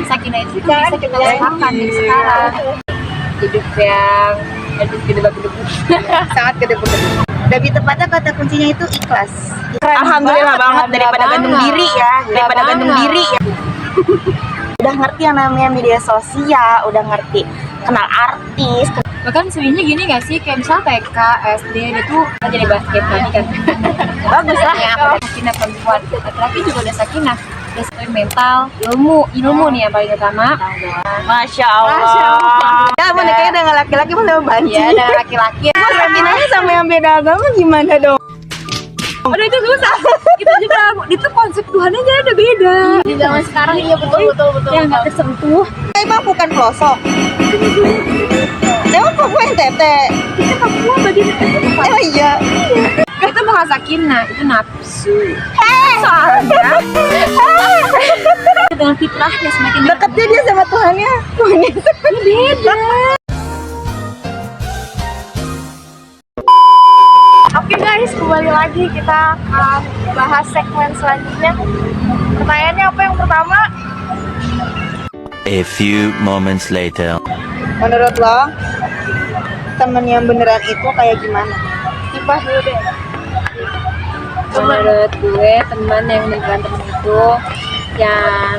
Sakinah itu bisa kita rasakan dari sekarang. Hidup yang gede-gede sangat gede-gede. Lebih tepatnya kata kuncinya itu ikhlas. Alhamdulillah banget daripada gantung diri ya, daripada gantung diri ya. Udah ngerti yang namanya media sosial, udah ngerti kenal artis. Bahkan sebenarnya gini gak sih, kayak misalnya TK, SD itu kita jadi basket tadi kan. Bagus lah. Ya, sakinah perempuan, laki-laki juga udah sakinah. Terus mental, ilmu nih yang paling utama. Masya Allah. Ya, menikahnya dengan laki-laki sama banci. Iya, dengan laki-laki. Sakinahnya sama yang beda agama gimana dong? Udah itu susah. Kita juga itu konsep Tuhan aja udah beda. Di zaman sekarang iya betul. Yang nggak tersentuh. Emang bukan pelosok. Emang Papua NTT. Kita Papua bagian itu apa? Oh iya. Itu bukan sakinah, itu nafsu. Soalnya dengan fitrahnya semakin Dekatnya dia sama Tuhannya. beda. Oke guys, kembali lagi kita akan bahas segmen selanjutnya. Pertanyaannya apa yang pertama? A few moments later. Menurut lo, temen yang beneran itu kayak gimana? Dibahas dulu deh. Menurut gue teman yang beneran teman itu yang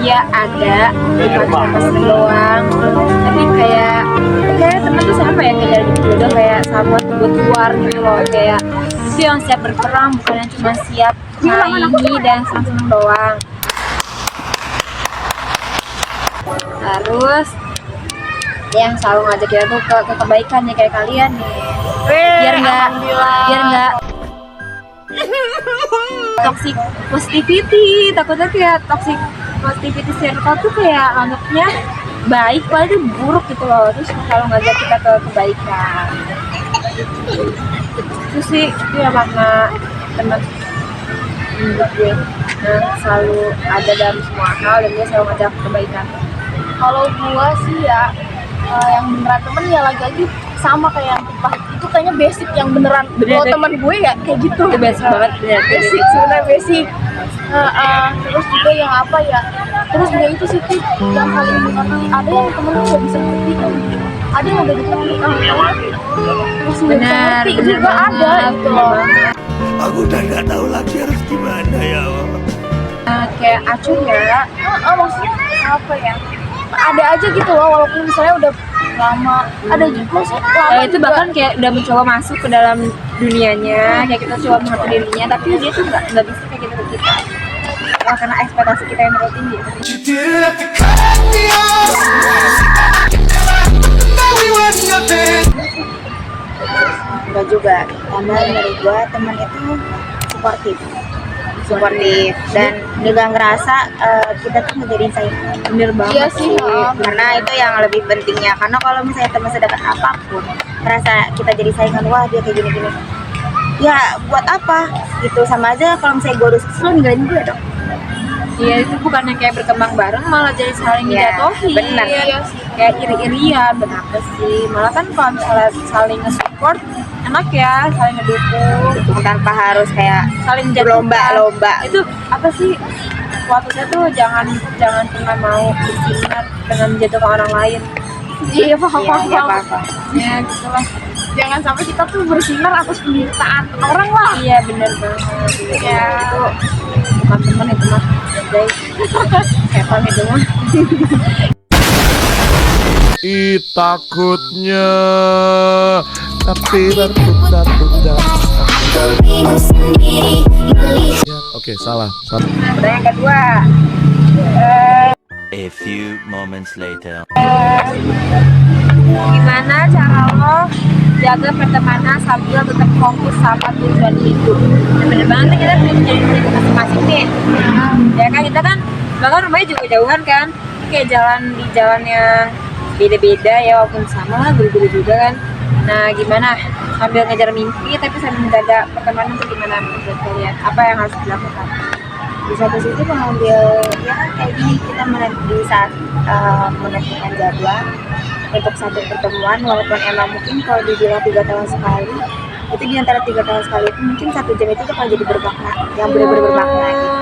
dia ada bukan cuma seneng doang, tapi kayak teman tuh sama ya, kayak dari dulu kayak sahabat buat luar gitu loh, kayak itu yang siap berperang, bukan yang cuma siap main dan seneng doang. Terus yang selalu ngajak kita tuh ke kebaikan ya, kayak kalian nih, biar nggak toxic positivity. Takutnya kayak toxic positivity circle tuh kayak anggapnya baik padahal itu buruk gitu loh. Terus kalau ngajak kita ke kebaikan itu sih dia makna teman menurut gue, yang selalu ada dalam semua hal dan dia selalu ngajak kebaikan. Kalau gua sih ya, yang beneran temen ya lagi-lagi sama kayak yang Pipah. Itu kayaknya basic yang beneran. Kalau teman gue ya kayak gitu. Itu basic banget ya, Basic sebenarnya basic. Terus juga yang apa ya? Terus dia itu sih Pip, yang paling mengerti. Ada yang temen tuh gak bisa ngerti kan? Ada yang udah ngerti. Terus nggak bisa ngerti juga ada gitu loh. Aku udah nggak tahu lagi harus gimana ya Allah. Kayak acuh ya. Maksudnya apa ya? Ada aja gitu loh, walaupun misalnya udah lama, ada juga maksudnya lama Itu juga. bahkan kayak udah mencoba masuk ke dalam dunianya, kayak kita coba mengerti dirinya, tapi dia tuh nggak bisa kayak gitu ke kita. Wah, karena ekspektasi kita yang terlalu tinggi. Enggak juga. Karena menurut gua teman itu suportif dan juga ngerasa kita tuh ngejadiin saingan. Bener banget. Iya sih. Karena itu yang lebih pentingnya. Karena kalau misalnya teman sedekat apapun merasa kita jadi saingan, wah dia kayak gini-gini, ya buat apa gitu. Sama aja kalau misalnya gue harus kesel ninggalin gue dong. Iya, itu bukan yang kayak berkembang bareng, malah jadi saling Iya, dijatuhin. bener. Iya sih. Kayak iri-irian, kenapa sih? Malah kan kalau misalnya saling nge-support, enak ya, saling ngedukung, Tanpa harus kayak saling menjatuhkan. lomba-lomba. Itu apa sih? Kualitasnya tuh jangan pernah mau bersinar dengan menjatuhkan orang lain. Iya, paham. Iya, apa-apa. Ya, gitu lah. Jangan sampai kita tuh bersinar atas penderitaan orang lah. Iya, bener banget. Iya. Itu bukan teman, itu mah guys. Setan itu mah. Takutnya tapi berputar-putar. Oke, salah. Pertanyaan yang kedua, A few moments later. gimana cara lo jaga pertemanan sambil tetap fokus sama tujuan hidup? Nah, bener banget kita punya tujuan hidup masing-masing nih. Ya kan, kita kan bahkan rumahnya juga jauhan kan, kayak di jalan yang beda-beda ya, walaupun sama beda-beda juga kan. Nah, gimana sambil ngejar mimpi tapi sambil menjaga pertemanan itu gimana menurut kalian? Apa yang harus dilakukan? Di satu sisi mengambil ya kayak gini, kita di saat menentukan jadwal untuk satu pertemuan, walaupun emang mungkin kalau dibilang 3 tahun sekali, itu di antara 3 tahun sekali itu mungkin 1 jam itu bakal jadi bermakna, yang benar-benar bermakna gitu.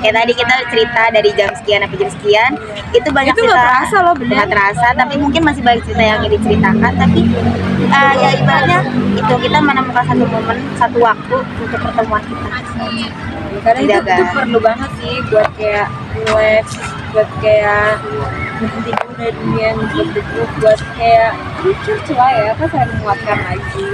Kayak tadi kita cerita dari jam sekian sampai jam sekian, itu banyak Itu nggak cerita. terasa loh, bener. Nggak terasa, tapi mungkin masih banyak cerita yang ingin diceritakan. Tapi ya ibaratnya itu kita menemukan satu momen, satu waktu untuk pertemuan kita. Karena Dijaga. itu perlu banget sih buat kayak relax, buat kayak berhenti dulu dari dunia yang hidup, buat kayak lucu lah ya, kan saya menguatkan lagi.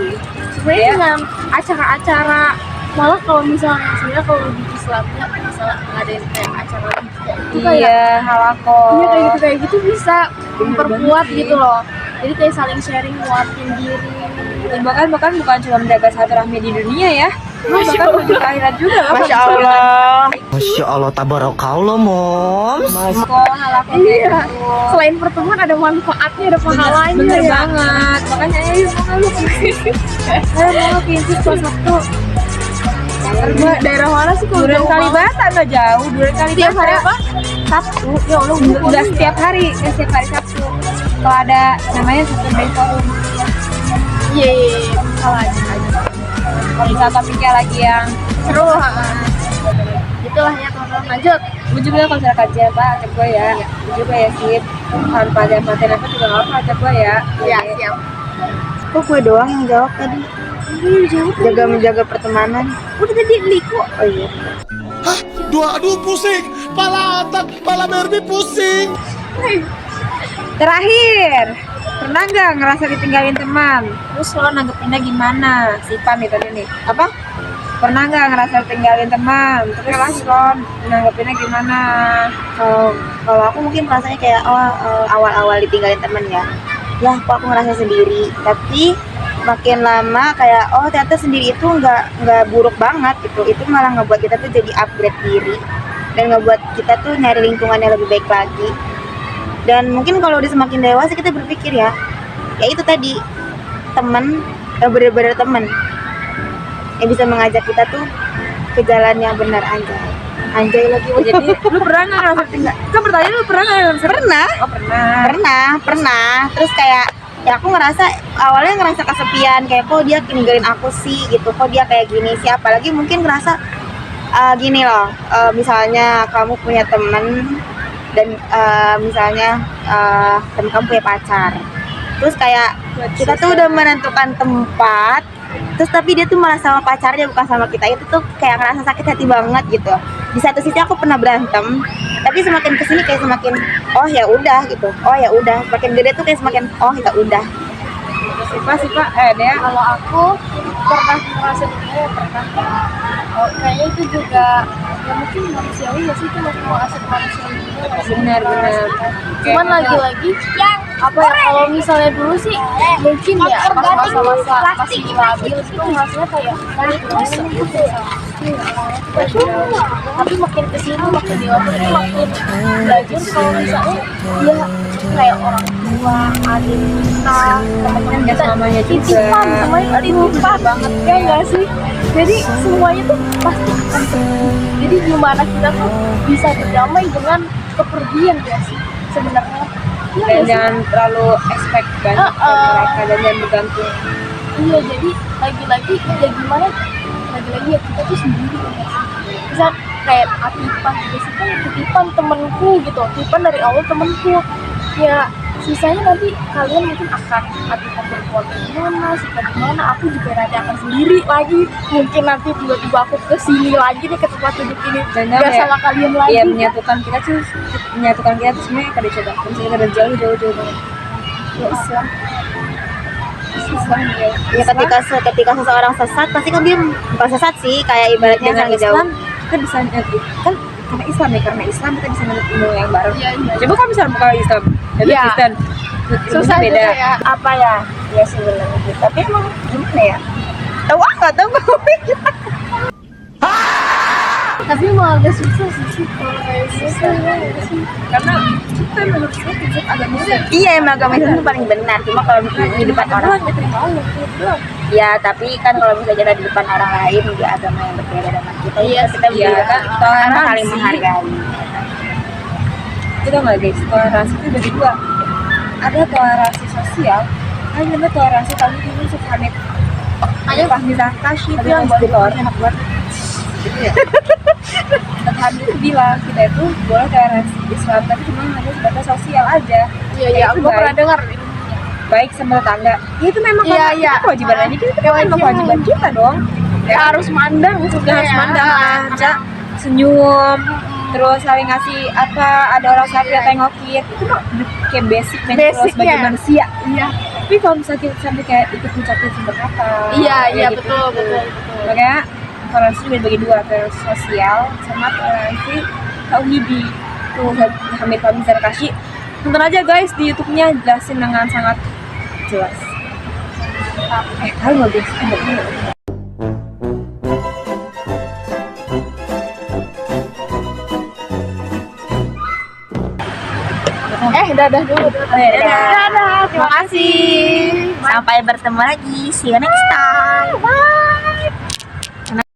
Sebenarnya Ya. dengan acara-acara, malah kalau misalnya sebenarnya kalau di Islamnya misalnya ngadain kayak acara itu kayak Iya, halako. iya kayak gitu bisa memperkuat banget sih. gitu loh. Jadi kayak saling sharing, nguatin diri. Bahkan bukan cuma menjaga silaturahmi di dunia ya, bahkan menuju ke akhirat juga loh. Masya Allah. Masya Allah, tabarakallah, moms. Kok halako kayak Iya. gitu. Selain pertemuan ada manfaatnya, ada pahalanya Bener ya. banget, makanya ayo mau lu pincis pas Sabtu. Daerah mana sih kalau Duren jauh banget? Kalibata nggak jauh, Duren Kalibata. Tiap hari apa? Sabtu. Ya Allah, Udah setiap hari Sabtu. Kalau ada namanya Saturday Forum. Iya, salah aja. Kalau misalnya topiknya lagi yang Seru, itulah ya teman-teman, lanjut. gue juga kalau misalnya kajian apa ajak gue ya. Gue juga ya sip. Kalau pelatihan apa juga nggak apa ajak gue ya. Ya, siap. Kok gue doang yang jawab tadi? Jaga menjaga pertemanan. Udah tadi Liko. Oh iya. Hah? Aduh pusing. Pala otak, pala Barbie pusing. Terakhir, pernah nggak ngerasa ditinggalin teman? Terus lo nanggepinnya gimana? Sipan nih tadi nih. Apa? Pernah nggak ngerasa ditinggalin teman? Terus lo nanggepinnya gimana? Kalau aku mungkin rasanya kayak awal-awal ditinggalin temen ya. Ya, kok aku ngerasa sendiri. Tapi makin lama kayak ternyata sendiri itu nggak buruk banget gitu. Itu malah ngebuat kita tuh jadi upgrade diri dan ngebuat kita tuh nyari lingkungan yang lebih baik lagi. Dan mungkin kalau udah semakin dewasa kita berpikir ya itu tadi temen yang benar-benar temen yang bisa mengajak kita tuh ke jalan yang benar. Anjay lagi. Jadi lu pernah nggak ngerasa tinggal? Kan pertanyaan lu pernah nggak ngerasa? Pernah. Oh pernah. Pernah. Terus kayak ya aku ngerasa awalnya ngerasa kesepian, kayak kok dia ninggalin aku sih gitu, kok dia kayak gini sih. Apalagi mungkin ngerasa gini loh, misalnya kamu punya temen dan misalnya temen kamu punya pacar, terus kayak kita tuh udah menentukan tempat, terus tapi dia tuh malah sama pacarnya bukan sama kita. Itu tuh kayak ngerasa sakit hati banget gitu. Di satu sisi aku pernah berantem, tapi semakin kesini kayak semakin ya udah gitu, ya udah. Semakin gede tuh kayak semakin ya udah. Sipa Dea. Kalau aku pernah merasa ditinggal, pernah. Oh, kayaknya itu juga ya mungkin manusiawi ya sih, itu mau asal manusiawi juga. Benar. Cuman lagi-lagi apa ya, kalau misalnya dulu sih mungkin ya pas masa-masa masih labil itu rasanya kayak bisa gitu tapi makin kesini makin dewasa itu makin belajar kalau misalnya dia kayak orang tua, adik kita, teman-teman Nggak kita selamanya juga. titipan, semuanya titipan banget ya nggak sih? Jadi semuanya tuh pasti akan pergi. Jadi gimana kita tuh bisa berdamai dengan kepergian ya sih sebenarnya. Iya Dan nggak sih? jangan terlalu expect banyak dari mereka dan jangan bergantung. Iya, jadi lagi-lagi ya gimana, lagi-lagi ya kita tuh sendiri ya. Bisa kayak Atifah juga sih, kan titipan temenku gitu, titipan dari awal temenku ya. Sisanya nanti kalian mungkin akan Atifah berbuat gimana, sikap gimana, aku juga nanti akan sendiri lagi. Mungkin nanti tiba-tiba aku kesini lagi nih ke tempat duduk ini Dan gak sama kalian lagi. Iya, menyatukan kita tuh sebenarnya pada coba. Misalnya kita udah jauh banget. Ya Islam ya. Ya ketika seseorang sesat pasti kan dia bukan sesat sih, kayak ibaratnya dengan saling jauh. Islam kita bisa nyatu kan karena Islam kita bisa nyatu ilmu yang bareng. Iya. Coba kalau misalnya bukan Islam, jadi Iya. Kristen, Susah beda. juga ya. Apa ya? Ya sebenarnya gitu. Tapi emang gimana ya? Nggak tahu gue. Tapi malah agak susah sih kalau kayak susah ya. Karena kita menurut saya prinsip agama Islam. Iya, emang agama Islam itu paling benar. Cuma kalau di depan orang, Doang, terima Allah, doang. ya tapi kan kalau misalnya kita di depan orang lain di agama yang berbeda dengan kita, Iya, kita iya, beda kan, kan, toleransi. saling menghargai. Itu nggak guys, toleransi itu bagi dua. Ada toleransi sosial, ada namanya toleransi kami ini subhanit. Ayo Pas kita kasih Tapi yang yang bocor bocor. enak banget. Gitu ya. Ustadz Hamid itu bilang kita itu boleh toleransi Islam tapi cuma hanya sebatas sosial aja. Iya iya, Itu aku pernah baik. dengar. Baik sama tetangga. Ya, itu memang Iya, kan- iya. itu kewajiban aja kita memang Kewajiban. kewajiban kita dong. Ya harus mandang gitu Kita harus mandang aja, senyum, terus saling ngasih apa, ada orang sakit tengokin, itu mah kayak basic natural Basicnya. sebagai manusia. Iya. Tapi kalau misalnya kita sampai kayak ikut ngucapin sumber kata, Iya kayak iya, gitu. betul betul. Makanya toleransi juga dibagi dua, toleransi sosial sama toleransi tauhidi. Tuh Hamid Fahmi Zarkashi, nonton aja guys di YouTube-nya, jelasin dengan sangat jelas. Kalian nggak bisa Dadah dulu. Dadah. Terima kasih. Sampai bertemu lagi. See you next time. Bye.